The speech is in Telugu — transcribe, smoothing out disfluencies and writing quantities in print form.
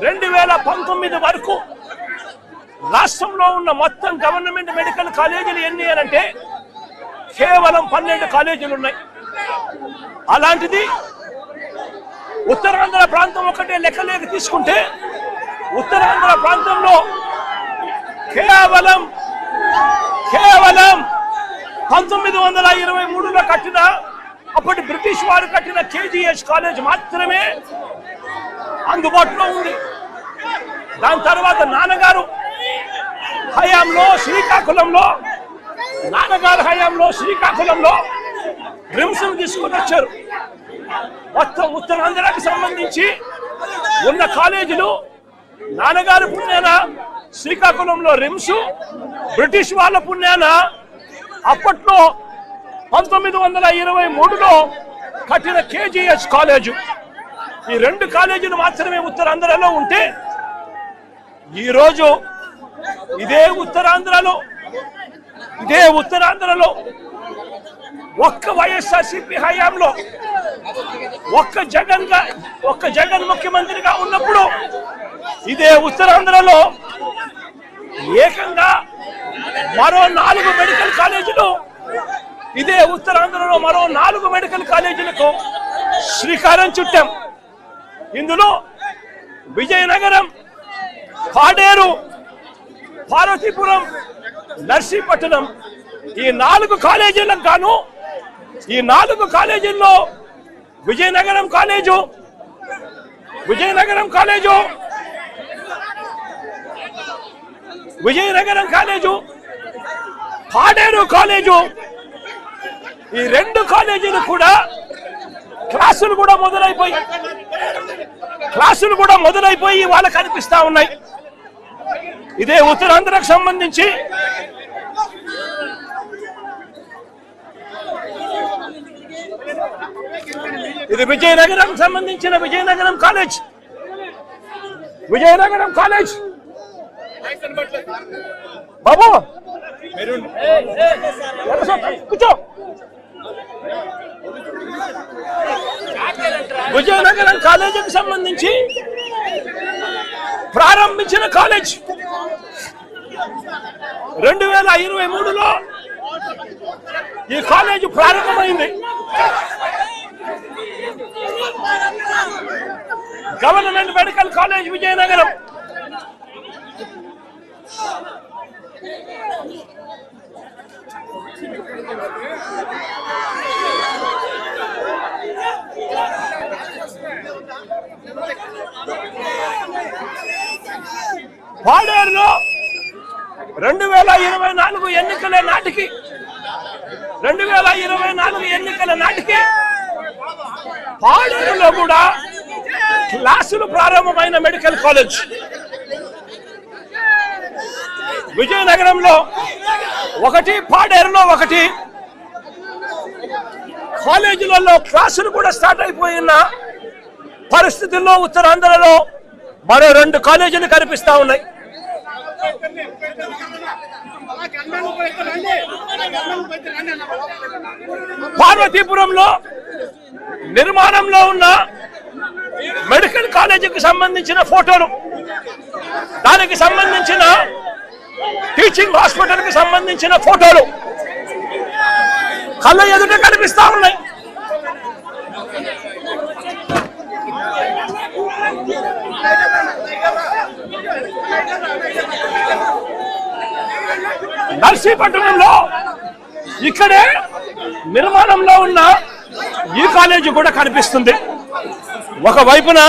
2019 వరకు రాష్ట్రంలో ఉన్న మొత్తం గవర్నమెంట్ మెడికల్ కాలేజీలు ఎన్ని అంటే కేవలం 12 కాలేజీలు ఉన్నాయి. అలాంటిది ఉత్తరాంధ్ర ప్రాంతం ఒకటే లెక్కలేక తీసుకుంటే ఉత్తరాంధ్ర ప్రాంతంలో కేవలం 1923లో కట్టిన అప్పటి బ్రిటిష్ వారు కట్టిన KGH కాలేజ్ మాత్రమే అందుబాటులో ఉంది. దాని తర్వాత నాన్నగారు హయాంలో శ్రీకాకుళంలో రిమ్స్ తీసుకుని వచ్చారు. మొత్తం ఉత్తరాంధ్రకి సంబంధించి ఉన్న కాలేజీలు నాన్నగారి పుణ్యాన శ్రీకాకుళంలో రిమ్స్, బ్రిటిష్ వాళ్ళ పుణ్యాన అప్పట్లో 1923లో కట్టిన KGH కాలేజు. ఈ 2 కాలేజీలు మాత్రమే ఉత్తరాంధ్రలో ఉంటే ఈరోజు ఇదే ఉత్తరాంధ్రలో ఒక్క వైఎస్ఆర్సీపీ హయాంలో ఒక్క జగన్ ముఖ్యమంత్రిగా ఉన్నప్పుడు ఇదే ఉత్తరాంధ్రలో ఏకంగా మరో 4 మెడికల్ కాలేజీలు మరో 4 మెడికల్ కాలేజీలకు శ్రీకారం చుట్టాం. ఇందులో విజయనగరం, పాడేరు, పార్వతీపురం, నర్సీపట్నం ఈ 4 కాలేజీలకు గాను ఈ 4 కాలేజీల్లో విజయనగరం కాలేజు, పాడేరు కాలేజు ఈ 2 కాలేజీలు కూడా క్లాసులు కూడా మొదలైపోయి వాళ్ళకి కనిపిస్తా ఉన్నాయి. ఇదే ఉత్తరాంధ్రకు సంబంధించి ఇది విజయనగరం సంబంధించిన విజయనగరం కాలేజ్ బాబు కూర్చో. విజయనగరం కాలేజీకి సంబంధించి ప్రారంభించిన కాలేజ్ 2023లో ఈ కాలేజ్ ప్రారంభమైంది. Government medical college Vizianagaram. పాడేరులో 2024 ఎన్నికల నాటికి పాడేరులో కూడా క్లాసులు ప్రారంభమైన మెడికల్ కాలేజ్. విజయనగరంలో 1, పాడేరులో 1 కాలేజీలలో క్లాసులు కూడా స్టార్ట్ అయిపోయిన పరిస్థితుల్లో ఉత్తరాంధ్రలో మరో 2 కాలేజీలు కనిపిస్తా ఉన్నాయి. పార్వతీపురంలో నిర్మాణంలో ఉన్న మెడికల్ కాలేజీకి సంబంధించిన ఫోటోలు, దానికి సంబంధించిన టీచింగ్ హాస్పిటల్కి సంబంధించిన ఫోటోలు కళ్ళ ఎదుట కనిపిస్తా ఉన్నాయి. నర్సీపట్నంలో ఇక్కడే నిర్మాణంలో ఉన్న ఈ కాలేజీ కూడా కనిపిస్తుంది. ఒకవైపున